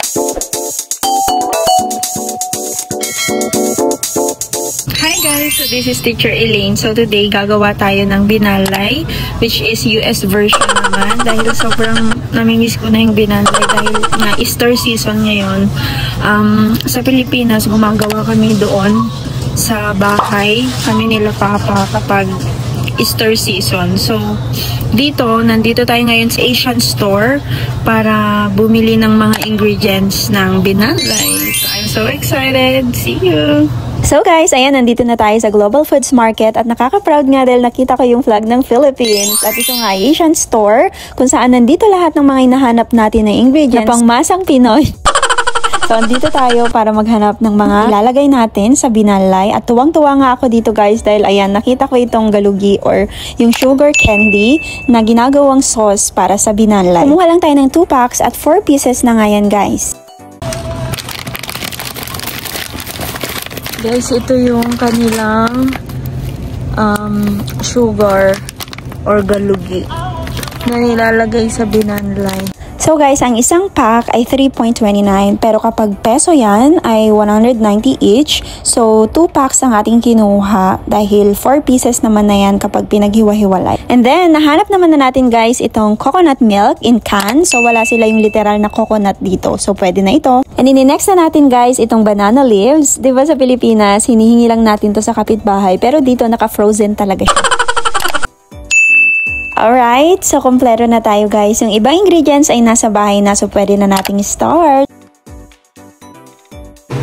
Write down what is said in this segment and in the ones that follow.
Hi guys! So this is Teacher Elaine. So today gagawa tayo ng binalay, which is US version naman. Dahil sobrang namimiss ko na yung binalay dahil na Easter season ngayon. Sa Pilipinas, gumagawa kami doon sa bahay. Kami nila papa kapag Easter season. So nandito tayo ngayon sa Asian store para bumili ng mga ingredients ng binalay. So I'm so excited! See you! So guys, ayan, nandito na tayo sa Global Foods Market at nakaka-proud nga dahil nakita ko yung flag ng Philippines. At ito nga, Asian store, kung saan nandito lahat ng mga hinahanap natin na ingredients na pangmasang Pinoy. So, andito tayo para maghanap ng mga ilalagay natin sa binalay. At tuwang-tuwa nga ako dito guys dahil ayan, nakita ko itong galugi or yung sugar candy na ginagawang sauce para sa binalay. Kumuha lang tayo ng 2 packs at 4 pieces na nga yan guys. Guys, ito yung kanilang sugar or galugi na nilalagay sa binalay. So guys, ang isang pack ay 3.29 pero kapag peso yan ay 190 each. So 2 packs ang ating kinuha dahil 4 pieces naman na yan kapag pinaghiwa-hiwalay. And then nahanap naman na natin guys itong coconut milk in can. So wala sila yung literal na coconut dito. So pwede na ito. And next na natin guys itong banana leaves. Diba sa Pilipinas, hinihingi lang natin to sa kapitbahay pero dito naka-frozen talaga siya. Alright, so kompleto na tayo guys. Yung ibang ingredients ay nasa bahay na, so pwede na nating start.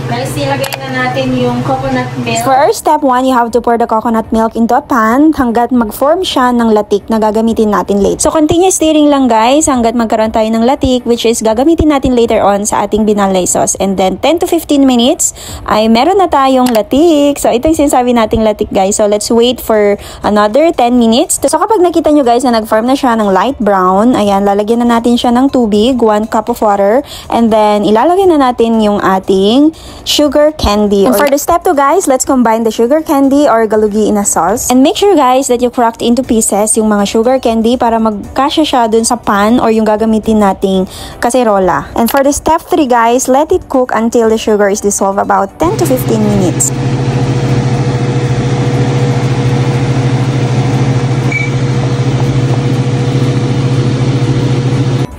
Guys, nilagay na natin yung coconut milk. For our step 1, you have to pour the coconut milk into a pan hanggat mag-form siya ng latik na gagamitin natin later. So continuous stirring lang guys hanggat magkaroon tayo ng latik, which is gagamitin natin later on sa ating binalay sauce. And then 10 to 15 minutes ay meron na tayong latik. So ito yung sinasabi nating latik guys. So let's wait for another 10 minutes. So kapag nakita nyo guys na nag-form na siya ng light brown, ayan, lalagyan na natin siya ng tubig, 1 cup of water. And then ilalagay na natin yung ating sugar candy. And for the step 2 guys, let's combine the sugar candy or galugi in a sauce. And make sure guys that you cracked into pieces yung mga sugar candy para magkasya siya dun sa pan or yung gagamitin nating kaserola. And for the step 3 guys, let it cook until the sugar is dissolved about 10 to 15 minutes.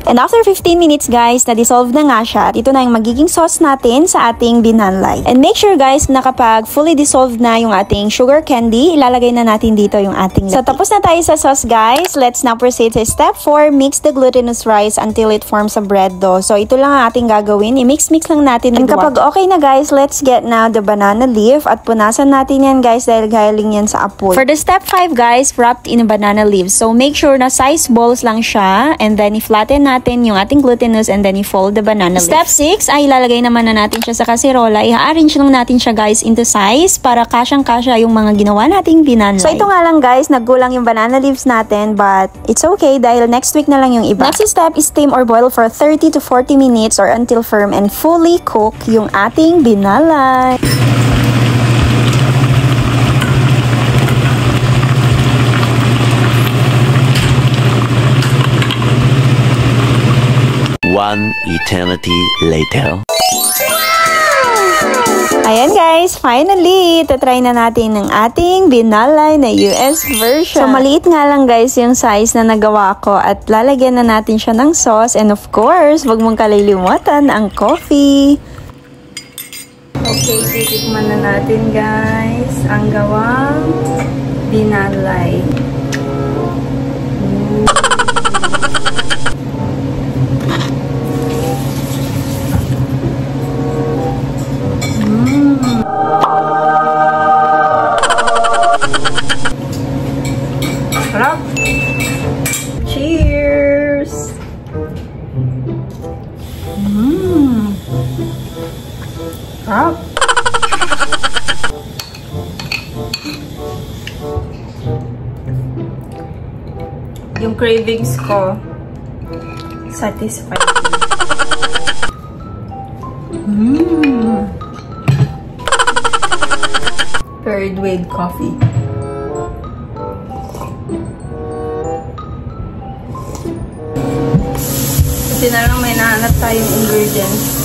And after 15 minutes guys, na-dissolve na nga siya. At ito na yung magiging sauce natin sa ating binalay. And make sure guys na kapag fully dissolved na yung ating sugar candy, ilalagay na natin dito yung ating latik. So tapos na tayo sa sauce guys. Let's now proceed to step 4. Mix the glutinous rice until it forms a bread dough. So ito lang ang ating gagawin. I-mix-mix lang natin. And kapag okay na guys, let's get now the banana leaf. At punasan natin yan guys dahil galing yan sa apoy. For the step 5 guys, wrapped in a banana leaf. So make sure na size balls lang siya. And then i-flatten natin yung ating glutinous and then i-fold the banana leaf. Step 6 ay ilalagay naman na natin siya sa kaserola. I-arrange lang natin siya guys into size para kasyang-kasya yung mga ginawa nating binalay. So ito nga lang guys, naggulang yung banana leaves natin but it's okay dahil next week na lang yung iba. Next step is steam or boil for 30 to 40 minutes or until firm and fully cook yung ating binalay. One eternity later. Ayan guys, finally, tatry na natin ng ating binalay na US version. So maliit nga lang guys yung size na nagawa ko at lalagyan na natin siya ng sauce and of course, wag mong kalilimutan ang coffee. Okay, titikman na natin guys ang gawang binalay. Sarap! Cheers! Sarap! Yung cravings ko satisfied. Paired with coffee. Kasi na lang may nahanap tayong ingredients.